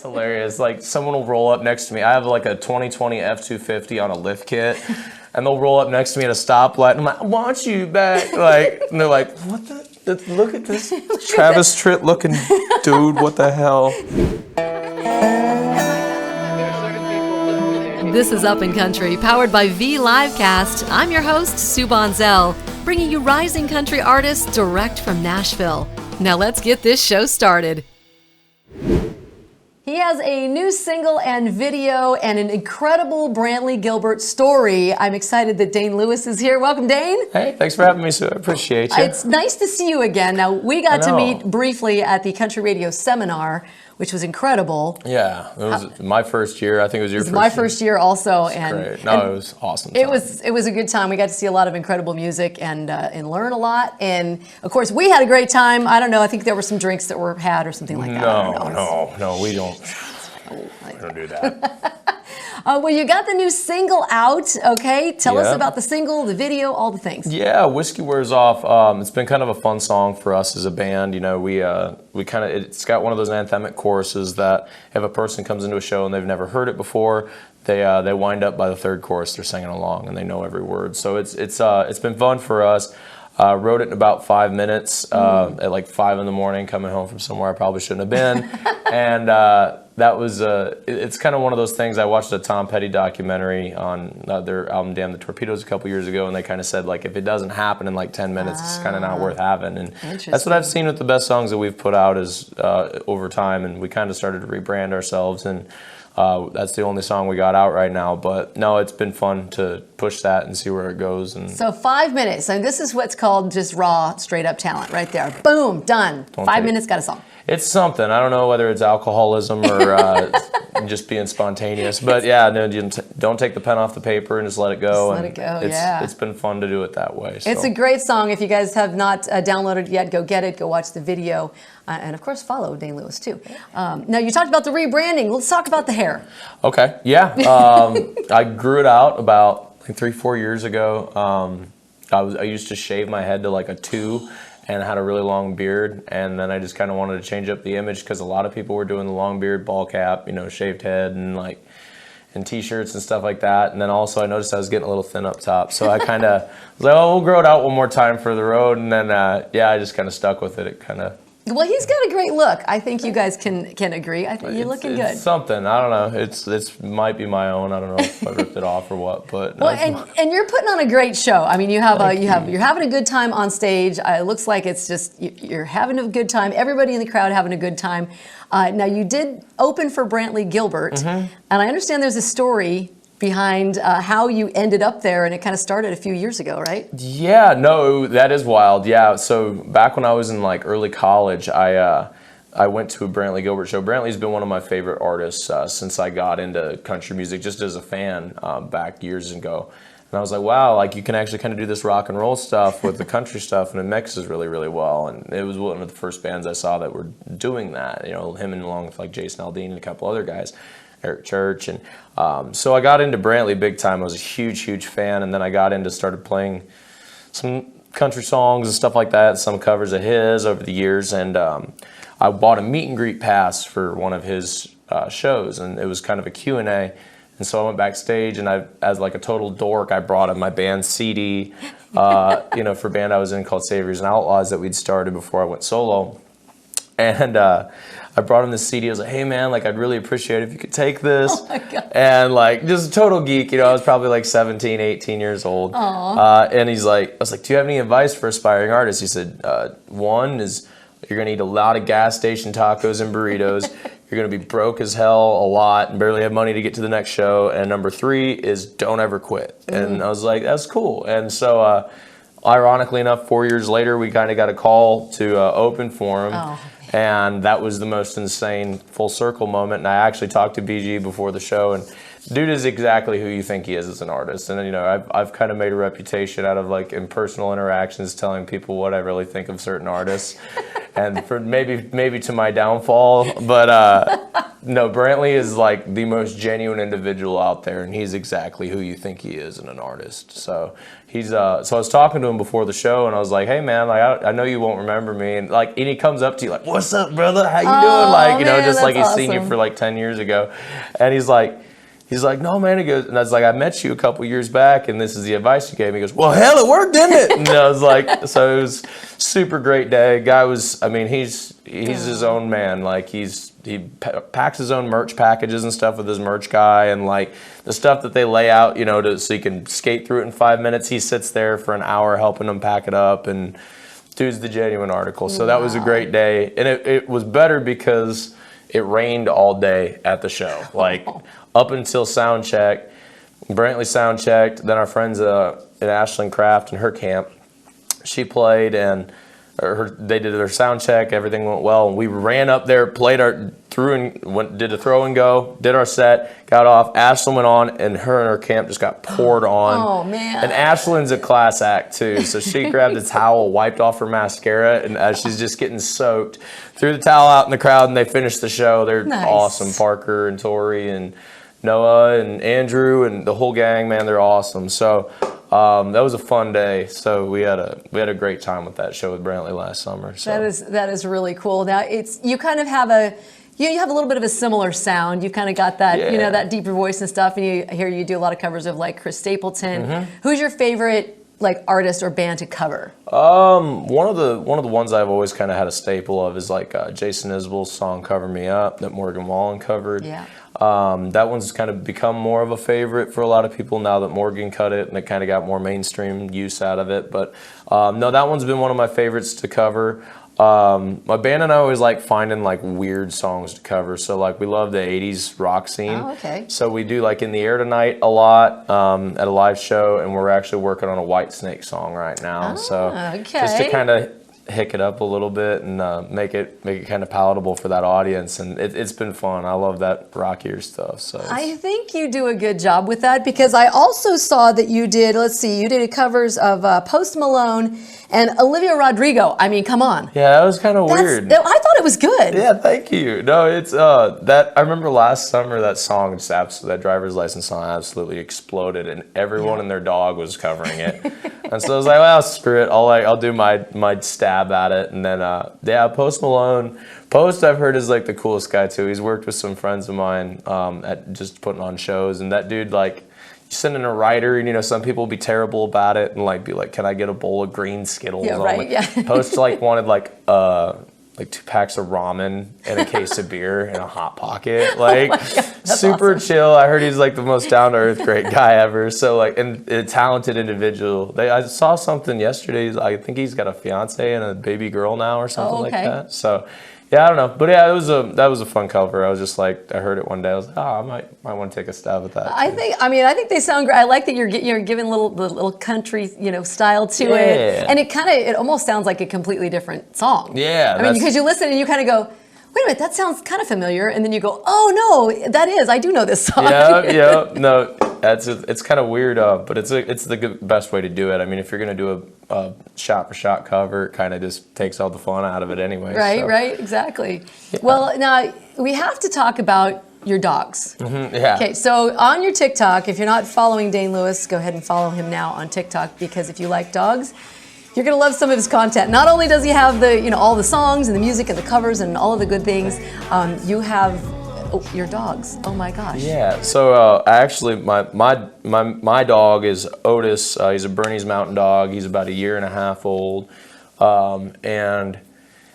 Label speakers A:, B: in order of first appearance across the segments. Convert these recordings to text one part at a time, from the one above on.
A: hilarious. Like, someone will roll up next to me. I have like a 2020 F-250 on a lift kit, and they'll roll up next to me at a stoplight, and I'm like, I want you back. Like, and they're like, what the? Look at this Travis Tritt looking dude. What the hell?
B: This is Up and Country, powered by vLiveCast. I'm your host, Sue Bonzell, bringing you rising country artists direct from Nashville. Now let's get this show started. He has a new single and video and an incredible Brantley Gilbert story. I'm excited that Dane Louis is here. Welcome, Dane.
A: Hey, thanks for having me, Sue. I appreciate you.
B: It's nice to see you again. Now, we got to meet briefly at the Country Radio Seminar, which was incredible.
A: Yeah, it was my first year. I think it was your first year.
B: My first year also.
A: Great. No, it was awesome.
B: It was a good time. We got to see a lot of incredible music and learn a lot. And of course, we had a great time. I don't know. I think there were some drinks that were had or something like that.
A: No, we don't. We don't do that.
B: Well, you got the new single out, okay? Tell us about the single, the video, all the things.
A: Yeah, Whiskey Wears Off. It's been kind of a fun song for us as a band. You know, we kind of, it's got one of those anthemic choruses that if a person comes into a show and they've never heard it before, they wind up by the third chorus, they're singing along and they know every word. So it's been fun for us. Wrote it in about 5 minutes at like 5 in the morning, coming home from somewhere I probably shouldn't have been. And that was, it's kind of one of those things. I watched a Tom Petty documentary on their album Damn the Torpedoes a couple years ago, and they kind of said, like, if it doesn't happen in like 10 minutes, it's kind of not worth having. And that's what I've seen with the best songs that we've put out is over time, and we kind of started to rebrand ourselves, and that's the only song we got out right now. But no, it's been fun to push that and see where it goes. And
B: so 5 minutes, and this is what's called just raw, straight up talent right there. Boom, done. 5 minutes, got a song.
A: It's something. I don't know whether it's alcoholism or just being spontaneous. But yeah, no, don't take the pen off the paper and just let it go.
B: Just let it go,
A: It's been fun to do it that way. So.
B: It's a great song. If you guys have not downloaded it yet, go get it. Go watch the video. And of course, follow Dane Louis too. Now, you talked about the rebranding. Let's talk about the hair. Okay,
A: yeah. I grew it out about like 3-4 years ago. I used to shave my head to like a 2. And I had a really long beard, and then I just kind of wanted to change up the image because a lot of people were doing the long beard, ball cap, shaved head, and t-shirts and stuff like that. And then also I noticed I was getting a little thin up top, so I kind of was like, oh, we'll grow it out one more time for the road. And then I just kind of stuck with it. It kind of.
B: Well, he's got a great look. I think you guys can agree. I think you're looking good.
A: It's something. I don't know. It's might be my own. I don't know if I ripped it off or what. But
B: well, and you're putting on a great show. I mean, you're having a good time on stage. It looks like it's just you're having a good time. Everybody in the crowd having a good time. Now, you did open for Brantley Gilbert, and I understand there's a story behind how you ended up there, and it kind of started a few years ago, right?
A: Yeah, no, that is wild. Yeah, so back when I was in like early college, I went to a Brantley Gilbert show. Brantley's been one of my favorite artists since I got into country music, just as a fan back years ago. And I was like, wow, like you can actually kind of do this rock and roll stuff with the country stuff, and it mixes really, really well. And it was one of the first bands I saw that were doing that. Him and along with like Jason Aldean and a couple other guys. Eric Church, and so I got into Brantley big time. I was a huge fan, and then I started playing some country songs and stuff like that, some covers of his over the years, and I bought a meet and greet pass for one of his shows, and it was kind of a Q&A, and so I went backstage, and as like a total dork, I brought him my band's CD, for a band I was in called Saviors and Outlaws that we'd started before I went solo, and I brought him this CD. I was like, hey man, like I'd really appreciate it if you could take this.
B: Oh my God.
A: And like just a total geek, I was probably like 17, 18 years old. And he's like, I was like, do you have any advice for aspiring artists? He said, one is you're gonna eat a lot of gas station tacos and burritos. You're gonna be broke as hell a lot and barely have money to get to the next show. And number 3 is don't ever quit. And I was like, that's cool. And so ironically enough, 4 years later, we kind of got a call to open for him. And that was the most insane full circle moment. And I actually talked to BG before the show, and dude is exactly who you think he is as an artist. And I've kind of made a reputation out of like impersonal interactions, telling people what I really think of certain artists. and for maybe to my downfall, but no, Brantley is like the most genuine individual out there, and he's exactly who you think he is in an artist. So he's so I was talking to him before the show, and I was like, "Hey man, like I know you won't remember me," and he comes up to you like, "What's up, brother? How you doing?" Like
B: man,
A: just like he's
B: that's
A: seen you
B: awesome.
A: for like 10 years ago, and he's like, "No, man." He goes, and I was like, "I met you a couple years back, and this is the advice you gave me." He goes, "Well, hell, it worked, didn't it?" And I was like, so it was super great day. Guy was, I mean, he's his own man. Like he packs his own merch packages and stuff with his merch guy, and like the stuff that they lay out, so you can skate through it in 5 minutes. He sits there for an hour helping them pack it up, and dude's the genuine article. So that was a great day, and it was better because it rained all day at the show. Like up until sound check, Brantley sound checked. Then our friends at Ashland Craft and her camp, she played, and they did their sound check. Everything went well, and we ran up there, played did a throw and go, did our set, got off. Ashland went on, and her camp just got poured on.
B: Oh man!
A: And Ashland's a class act too, so she grabbed a towel, wiped off her mascara, and as she's just getting soaked, threw the towel out in the crowd, and they finished the show. They're
B: Nice.
A: awesome. Parker and Tori and Noah and Andrew and the whole gang, man, they're awesome. So that was a fun day. So we had a great time with that show with Brantley last summer. So
B: That is really cool. Now you kind of have you have a little bit of a similar sound. You kind of got that that deeper voice and stuff. And I hear you do a lot of covers of like Chris Stapleton.
A: Mm-hmm.
B: Who's your favorite like artist or band to cover?
A: one of the ones I've always kind of had a staple of is like Jason Isbell's song "Cover Me Up" that Morgan Wallen covered.
B: Yeah.
A: That one's kind of become more of a favorite for a lot of people now that Morgan cut it, and it kind of got more mainstream use out of it. But no, that one's been one of my favorites to cover. My band and I always like finding like weird songs to cover. So like we love the 80s rock scene.
B: Oh, okay.
A: So we do like In the Air Tonight a lot at a live show, and we're actually working on a Whitesnake song right now. So just to kind of hick it up a little bit and make it kind of palatable for that audience, and it's been fun. I love that rockier stuff. So
B: I think you do a good job with that, because I also saw that you did covers of Post Malone and Olivia Rodrigo. I mean, come on.
A: yeah, that was kind of weird.
B: I thought it was good.
A: Yeah, thank you. No, it's that I remember last summer that song just that driver's license song absolutely exploded, and everyone and their dog was covering it. And so I was like, well, screw it. I'll do my stab at it. And then Post Malone. Post I've heard is like the coolest guy too. He's worked with some friends of mine at just putting on shows, and that dude like. You send in a writer, and some people will be terrible about it and like be like, "Can I get a bowl of green Skittles?"
B: Yeah, right. Yeah.
A: Post wanted like 2 packs of ramen and a case of beer and a Hot Pocket. Like super
B: awesome.
A: chill. I heard he's like the most down to earth great guy ever. So like, and a talented individual. I saw something yesterday. I think he's got a fiance and a baby girl now or something like that. So. Yeah, I don't know, but yeah, that was a fun cover. I was just like, I heard it one day. I was like, I might want to take a stab at that.
B: I think they sound great. I like that you're giving the little country style to it, and it almost sounds like a completely different song.
A: Yeah,
B: I mean, because you listen and you kind of go, wait a minute, that sounds kind of familiar, and then you go, oh no, I do know this song.
A: Yeah, no, it's kind of weird, but it's the best way to do it. I mean, if you're gonna do a shot for shot cover, it kind of just takes all the fun out of it anyway.
B: Right, exactly. Yeah. Well, now we have to talk about your dogs.
A: Mm-hmm, yeah.
B: Okay, so on your TikTok, if you're not following Dane Louis, go ahead and follow him now on TikTok, because if you like dogs, you're gonna love some of his content. Not only does he have all the songs and the music and the covers and all of the good things, you have your dogs. Oh my gosh.
A: Yeah. So actually, my dog is Otis. He's a Bernese Mountain Dog. He's about 1.5 years old, and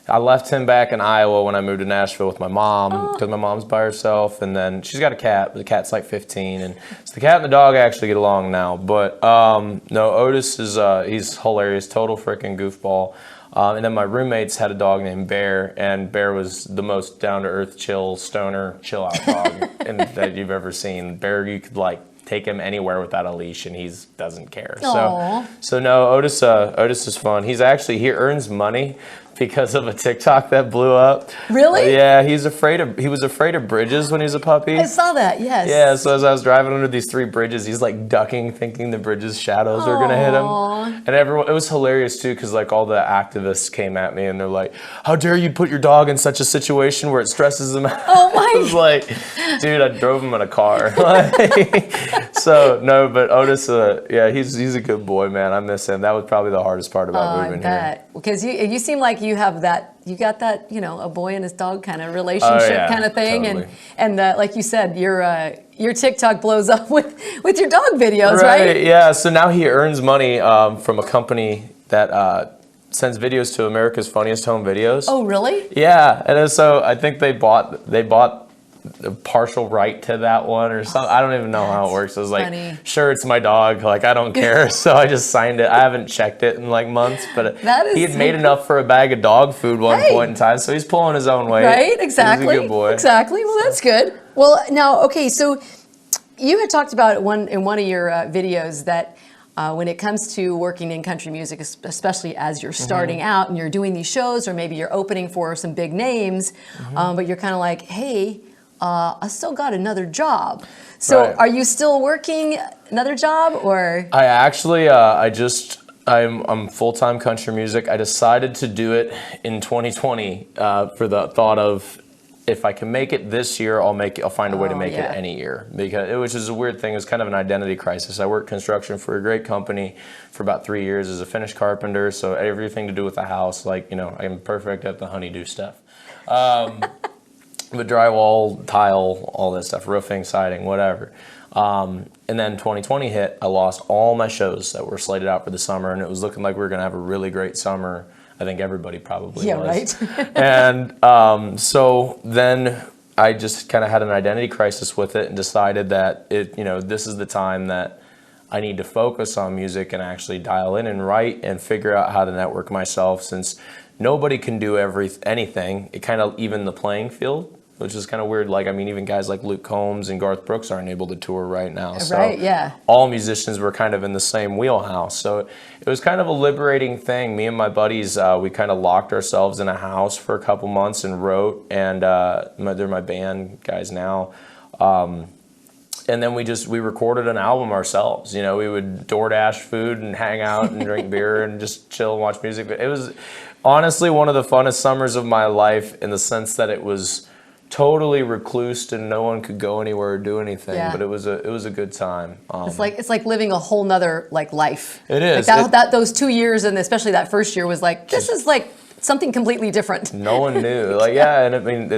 A: I left him back in Iowa when I moved to Nashville with my mom, because my mom's by herself, and then she's got a cat, but the cat's like 15, and so the cat and the dog actually get along now. But no, Otis is he's hilarious, total freaking goofball. And then my roommates had a dog named Bear, and Bear was the most down-to-earth, chill, stoner, chill-out dog that you've ever seen. Bear, you could like take him anywhere without a leash, and he doesn't care. So no, Otis is fun. He earns money because of a TikTok that blew up.
B: Really?
A: Yeah, he was afraid of bridges when he was a puppy.
B: I saw that, yes.
A: Yeah, so as I was driving under these 3 bridges, he's like ducking, thinking the bridge's shadows are gonna hit him. And it was hilarious too, because like all the activists came at me and they're like, "How dare you put your dog in such a situation where it stresses him out?"
B: Oh my!
A: I was like, dude, I drove him in a car. So no, but Otis, yeah, he's a good boy, man. I miss him. That was probably the hardest part about moving here.
B: Because you seem like you got that, a boy and his dog kind of relationship kind of thing,
A: totally.
B: and like you said, your TikTok blows up with your dog videos, right?
A: Yeah. So now he earns money from a company that sends videos to America's Funniest Home Videos.
B: Oh, really?
A: Yeah, and so I think they bought the partial right to that one or something. I don't even know how it works. I was like,
B: funny.
A: Sure, it's my dog. Like, I don't care. So I just signed it. I haven't checked it in like months, but he had made enough for a bag of dog food one point in time, so he's pulling his own weight.
B: Right, exactly.
A: He's a good boy.
B: Exactly. Well, that's good. Well, now, okay, so you had talked about in one of your videos that when it comes to working in country music, especially as you're starting out and you're doing these shows, or maybe you're opening for some big names, but you're kind of like, hey, I still got another job. So are you still working another job, or? I actually, I'm full-time country music. I decided to do it in 2020 for the thought of, if I can make it this year, I'll find a way to make it any year, which is a weird thing. It's kind of an identity crisis. I worked construction for a great company for about 3 years as a finished carpenter, so everything to do with the house, I'm perfect at the honeydew stuff. But drywall, tile, all that stuff, roofing, siding, whatever. And then 2020 hit, I lost all my shows that were slated out for the summer, and it was looking like we were gonna have a really great summer. I think everybody probably was. Right. And so then I just kind of had an identity crisis with it and decided that this is the time that I need to focus on music and actually dial in and write and figure out how to network myself, since nobody can do anything. It kind of evened the playing field, which is kind of weird. Even guys like Luke Combs and Garth Brooks aren't able to tour right now. So all musicians were kind of in the same wheelhouse. So it was kind of a liberating thing. Me and my buddies, we kind of locked ourselves in a house for a couple months and wrote, and they're my band guys now. And then we recorded an album ourselves. We would DoorDash food and hang out and drink beer and just chill and watch music. It was honestly one of the funnest summers of my life, in the sense that it was totally reclused and no one could go anywhere or do anything. But it was a good time. It's like living a whole nother life. It is. Those 2 years, and especially that first year, was this is something completely different.
A: No one knew. And I mean,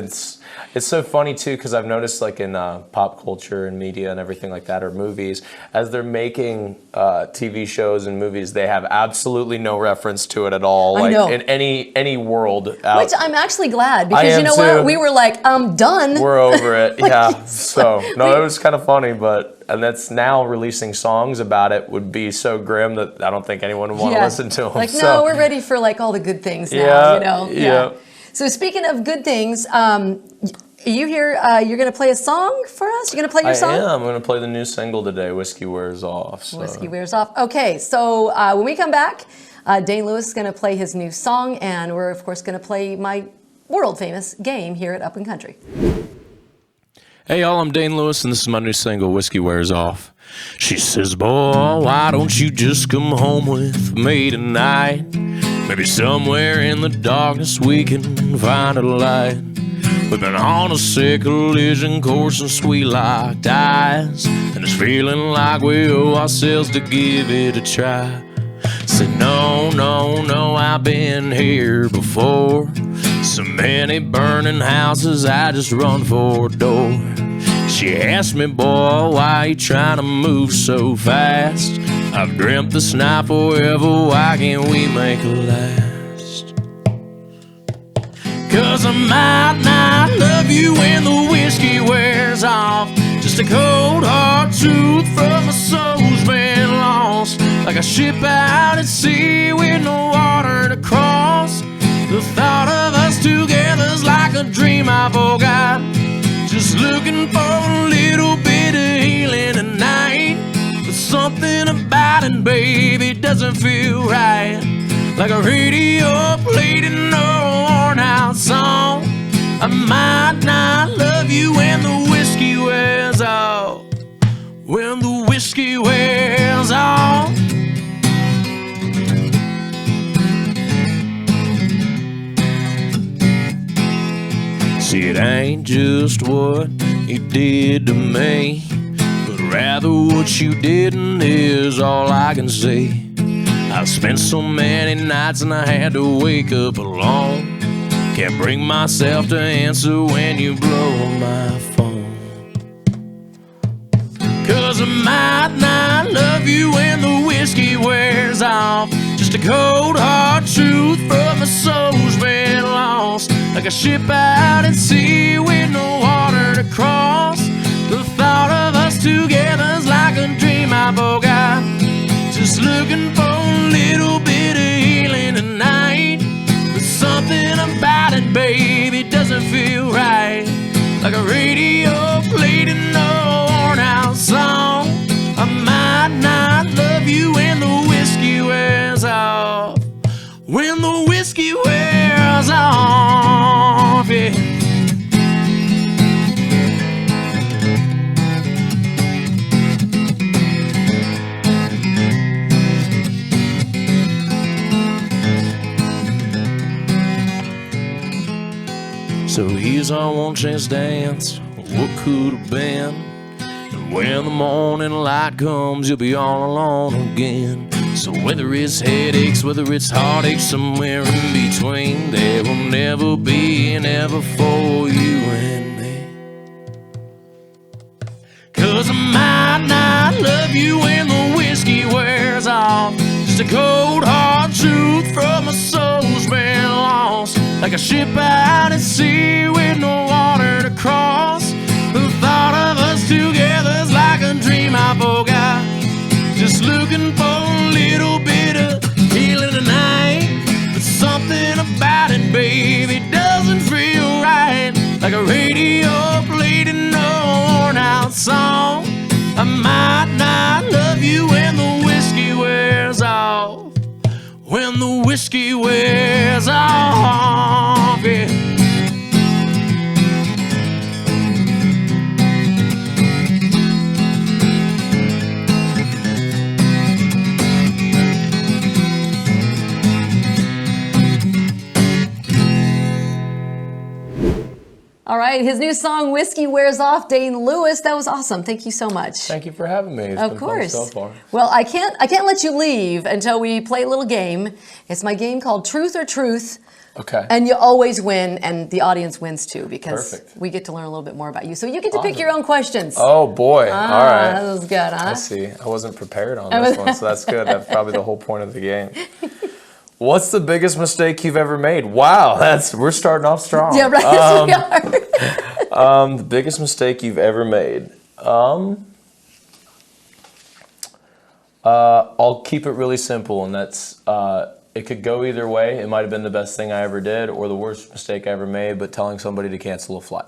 A: it's so funny too, because I've noticed in pop culture and media and everything like that, or movies, as they're making TV shows and movies, they have absolutely no reference to it at all.
B: I know.
A: In any world out.
B: Which I'm actually glad, because you know what? We were I'm done.
A: We're over it. Yeah. So no, it was kind of funny, and that's now releasing songs about it would be so grim that I don't think anyone would want to listen to them.
B: No, we're ready for all the good things now. Yeah. So speaking of good things, you here, you're going to play a song for us? You're going to play your song?
A: I am. I'm going to play the new single today, Whiskey Wears Off. So.
B: Whiskey Wears Off. Okay, so when we come back, Dane Louis is going to play his new song, and we're, of course, going to play my world-famous game here at Up and Country.
C: Hey y'all, I'm Dane Louis, and this is my new single, Whiskey Wears Off. She says, boy, why don't you just come home with me tonight? Maybe somewhere in the darkness we can find a light. We've been on a sick collision course since we locked eyes, and it's feeling like we owe ourselves to give it a try. Said, no, I've been here before. So many burning houses, I just run for a door. She asked me, boy, why you trying to move so fast? I've dreamt this night forever, why can't we make it last? 'Cause I might not love you when the whiskey wears off. Just a cold hard truth from a soul's been lost. Like a ship out at sea with no water to cross. The thought of us together's like a dream I forgot. Just looking for a little bit of healing tonight. But something about it, baby, doesn't feel right. like a radio played in a worn out song. I might not love you when the whiskey wears off. When the whiskey wears off. See, it ain't just what you did to me, but rather what you didn't is all I can say. I've spent so many nights and I had to wake up alone. Can't bring myself to answer when you blow my phone. 'Cause I might not love you when the whiskey wears off. Just a cold hard truth from a soul's been lost. Like a ship out at sea with no water to cross. The thought of us together's like a dream I forgot. Just looking for a little bit of healing tonight. But something about it, babe, it doesn't feel right. Like a radio played in a worn out song. I might not love you when the whiskey wears off. When the whiskey wears off, yeah. So here's our one chance dance, what could have been. And when the morning light comes, you'll be all alone again. So whether it's headaches, whether it's heartaches, somewhere in between, there will never be an ever for you and me. 'Cause I might not love you when the whiskey wears off. Just a cold hard truth from a soul's been lost. Like a ship out at sea with no water to cross. The thought of us together's like a dream I forgot. Just looking for a little bit of healing tonight. But something about it, baby, doesn't feel right. Like a radio played in a worn out song. I might not love you when the whiskey wears off. When the whiskey wears off, yeah.
B: All right, his new song "Whiskey Wears Off," Dane Louis. That was awesome. Thank you so much.
A: Thank you for having me. It's
B: Of
A: been
B: course.
A: fun so far.
B: Well, I can't let you leave until we play a little game. It's my game called Truth or Truth.
A: Okay.
B: And you always win, and the audience wins too, because
A: Perfect.
B: we get to learn a little bit more about you. So you get to pick your own questions.
A: Oh boy! All right.
B: That was good, huh?
A: I see. I wasn't prepared on this one, so that's good. That's probably the whole point of the game. What's the biggest mistake you've ever made? Wow, we're starting off strong.
B: Yeah, right. Yes, we are.
A: The biggest mistake you've ever made. I'll keep it really simple, and that's it could go either way. It might have been the best thing I ever did, or the worst mistake I ever made, but telling somebody to cancel a flight.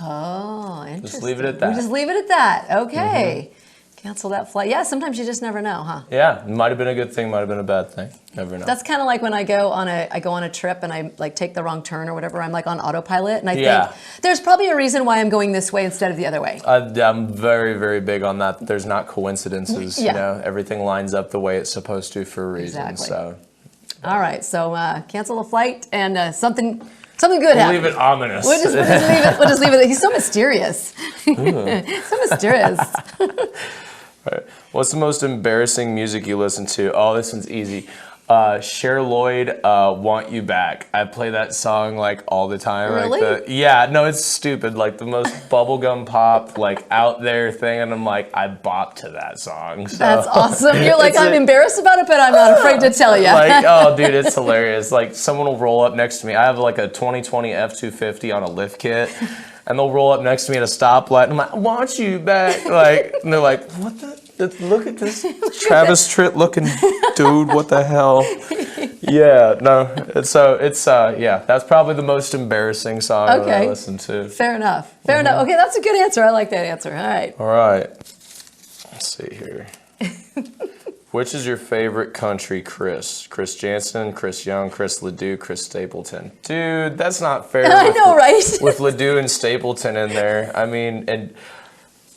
B: Oh, interesting.
A: Just leave it at that.
B: We just leave it at that. Okay. Cancel that flight. Yeah, sometimes you just never know, huh?
A: Yeah, it might have been a good thing, might have been a bad thing. Never know.
B: That's kind of like when I go on a trip and I like take the wrong turn or whatever. I'm like on autopilot, and I think there's probably a reason why I'm going this way instead of the other way.
A: I'm very, very big on that. There's not coincidences.
B: Yeah.
A: You know, everything lines up the way it's supposed to for a reason.
B: Exactly.
A: So
B: All right, so cancel the flight and something good
A: we'll
B: happened.
A: leave it ominous.
B: We'll just leave it. We'll just leave it. He's so mysterious. So mysterious.
A: Right. What's the most embarrassing music you listen to? Oh, this one's easy. Cher Lloyd, Want You Back. I play that song like all the time.
B: Really?
A: No, it's stupid. Like the most bubblegum pop, like out there thing, and I'm like, I bop to that song. So.
B: That's awesome. You're like, I'm embarrassed about it, but I'm not afraid to tell you.
A: Like, oh, dude, it's hilarious. Like someone will roll up next to me. I have like a 2020 F-250 on a lift kit. And they'll roll up next to me at a stoplight, and I'm like, I want you back. Like, and they're like, what the? Look at this Travis Tritt looking dude. What the hell? Yeah, no. That's probably the most embarrassing song that I listen to.
B: Fair enough. Fair enough. Okay, that's a good answer. I like that answer. All right.
A: All right. Let's see here. Which is your favorite country Chris? Chris Jansen, Chris Young, Chris Ledoux, Chris Stapleton? Dude, that's not fair.
B: I know, right?
A: With Ledoux and Stapleton in there. I mean, and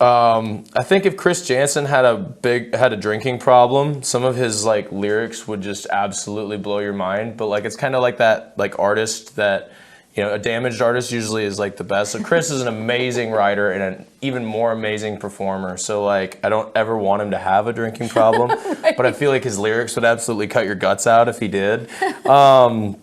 A: I think if Chris Jansen had a drinking problem, some of his like lyrics would just absolutely blow your mind. But like it's kind of like that like artist that, you know, a damaged artist usually is like the best. So Chris is an amazing writer and an even more amazing performer. So like I don't ever want him to have a drinking problem,
B: Right.
A: but I feel like his lyrics would absolutely cut your guts out if he did.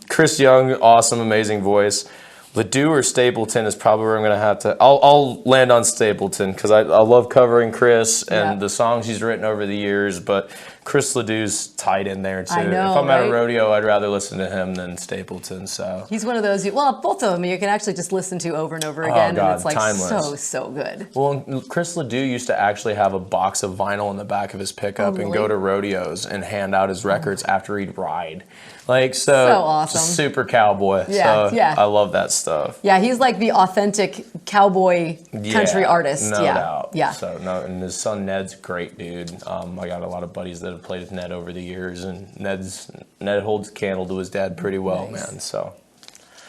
A: Chris Young, awesome, amazing voice. Ledoux or Stapleton is probably where I'm going to have to. I'll land on Stapleton because I love covering Chris and the songs he's written over the years, but Chris Ledoux's tied in there too.
B: I know,
A: if I'm at
B: right?
A: a rodeo, I'd rather listen to him than Stapleton. So
B: He's one of those, well, both of them you can actually just listen to over and over again,
A: God,
B: and it's like
A: timeless.
B: so good.
A: well, Chris Ledoux used to actually have a box of vinyl in the back of his pickup and go to rodeos and hand out his records after he'd ride. Like so
B: awesome.
A: super cowboy.
B: Yeah,
A: so
B: yeah.
A: I love that stuff.
B: Yeah, he's like the authentic cowboy country artist.
A: No
B: yeah,
A: doubt.
B: yeah.
A: So no, and his son Ned's a great dude. I got a lot of buddies that have played with Ned over the years, and Ned holds a candle to his dad pretty well,
B: Nice.
A: man. So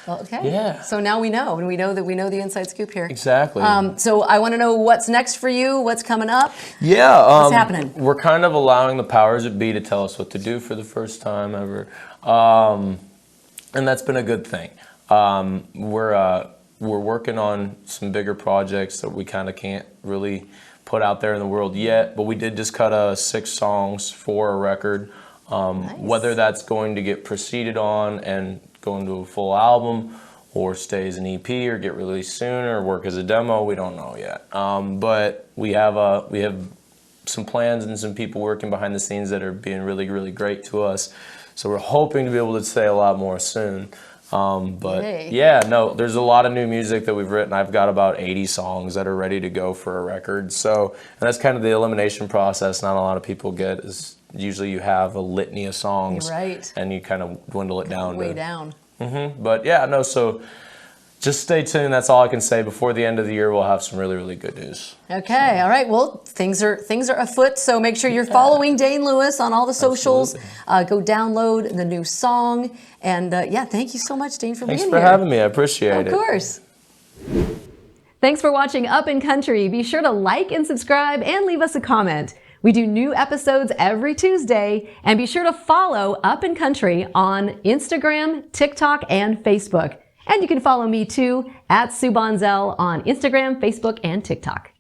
B: Well, okay.
A: Yeah.
B: So now we know, and we know the inside scoop here.
A: exactly.
B: So I want to know what's next for you. What's coming up?
A: Yeah.
B: What's happening?
A: We're kind of allowing the powers that be to tell us what to do for the first time ever. And that's been a good thing. We're working on some bigger projects that we kind of can't really put out there in the world yet, but we did just cut 6 songs for a record.
B: Nice.
A: Whether that's going to get proceeded on and go into a full album or stay as an EP or get released sooner or work as a demo, we don't know yet. But we have some plans and some people working behind the scenes that are being really, really great to us. So we're hoping to be able to say a lot more soon. But
B: Yay.
A: yeah, no, there's a lot of new music that we've written. I've got about 80 songs that are ready to go for a record. So, and that's kind of the elimination process not a lot of people get is usually you have a litany of songs.
B: You're right.
A: And you kind of dwindle it down.
B: Way down.
A: But yeah, no, so just stay tuned. That's all I can say. Before the end of the year, we'll have some really, really good news.
B: Okay, all right. Well, things are afoot, so make sure you're following Dane Louis on all the socials. Go download the new song, and yeah, thank you so much, Dane, for
A: Thanks
B: being
A: for
B: here.
A: having me. I appreciate it.
B: Of course. Thanks for watching Up in Country. Be sure to like and subscribe and leave us a comment. We do new episodes every Tuesday, and be sure to follow Up in Country on Instagram, TikTok, and Facebook. And you can follow me too at Sue Bonzell on Instagram, Facebook, and TikTok.